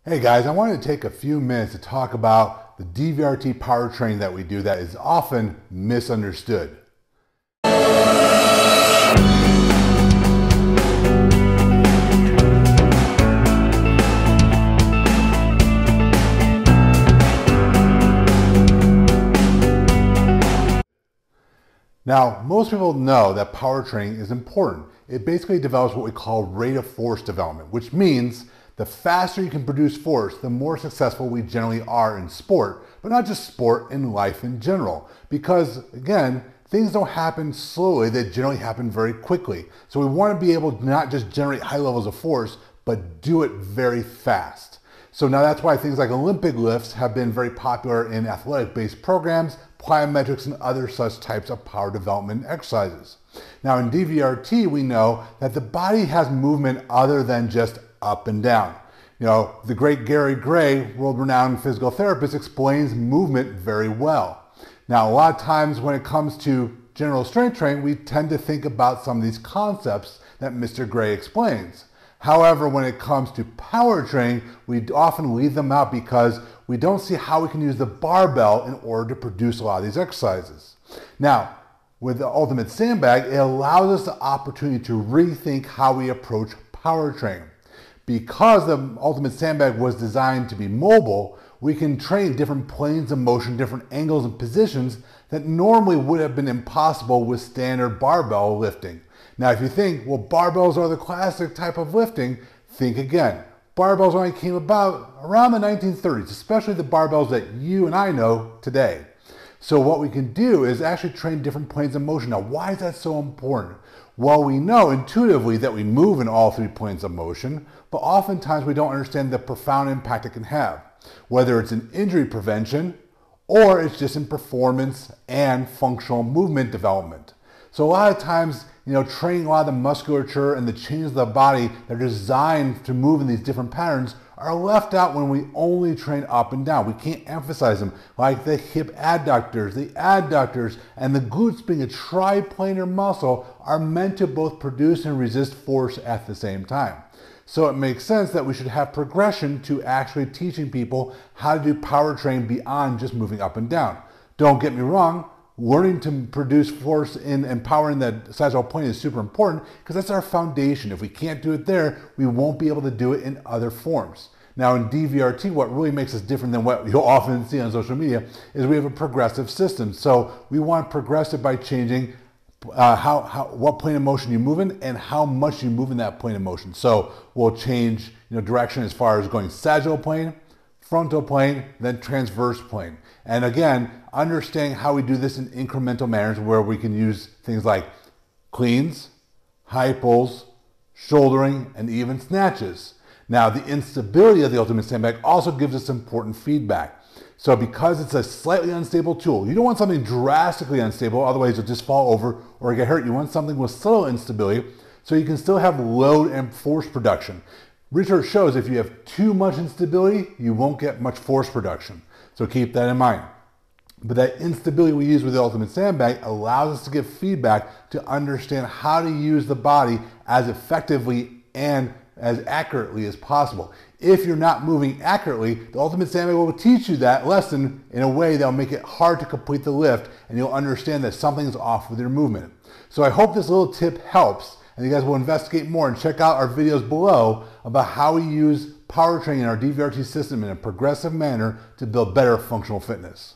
Hey guys, I wanted to take a few minutes to talk about the DVRT power training that we do that is often misunderstood. Now, most people know that power training is important. It basically develops what we call rate of force development, which means the faster you can produce force, the more successful we generally are in sport, but not just sport, in life in general. Because again, things don't happen slowly, they generally happen very quickly. So we want to be able to not just generate high levels of force, but do it very fast. So now that's why things like Olympic lifts have been very popular in athletic-based programs, plyometrics, and other such types of power development exercises. Now in DVRT, we know that the body has movement other than just up and down. You know, the great Gary Gray, world-renowned physical therapist, explains movement very well. Now, a lot of times when it comes to general strength training, we tend to think about some of these concepts that Mr. Gray explains. However, when it comes to power training, we often leave them out because we don't see how we can use the barbell in order to produce a lot of these exercises. Now, with the Ultimate Sandbag, it allows us the opportunity to rethink how we approach power training. Because the Ultimate Sandbag was designed to be mobile, we can train different planes of motion, different angles and positions that normally would have been impossible with standard barbell lifting. Now, if you think, well, barbells are the classic type of lifting, think again. Barbells only came about around the 1930s, especially the barbells that you and I know today. So what we can do is actually train different planes of motion. Now, why is that so important? Well, we know intuitively that we move in all three planes of motion, but oftentimes we don't understand the profound impact it can have, whether it's in injury prevention or it's just in performance and functional movement development. So a lot of times, training a lot of the musculature and the changes of the body that are designed to move in these different patterns are left out when we only train up and down. We can't emphasize them, like the hip adductors, the adductors, and the glutes being a triplanar muscle are meant to both produce and resist force at the same time. So it makes sense that we should have progression to actually teaching people how to do power training beyond just moving up and down. Don't get me wrong, learning to produce force and power in that sagittal plane is super important because that's our foundation. If we can't do it there, we won't be able to do it in other forms. Now in DVRT, what really makes us different than what you'll often see on social media is we have a progressive system. So we want progressive by changing what plane of motion you move in and how much you move in that plane of motion. So we'll change direction as far as going sagittal plane, frontal plane, then transverse plane. And again, understanding how we do this in incremental manners where we can use things like cleans, high pulls, shouldering, and even snatches. Now, the instability of the Ultimate Sandbag also gives us important feedback. So because it's a slightly unstable tool, you don't want something drastically unstable, otherwise you'll just fall over or get hurt. You want something with subtle instability so you can still have load and force production. Research shows if you have too much instability, you won't get much force production. So keep that in mind. But that instability we use with the Ultimate Sandbag allows us to give feedback to understand how to use the body as effectively and as accurately as possible. If you're not moving accurately, the Ultimate Sandbag will teach you that lesson in a way that will make it hard to complete the lift, and you'll understand that something's off with your movement. So I hope this little tip helps, and you guys will investigate more and check out our videos below about how we use power training in our DVRT system in a progressive manner to build better functional fitness.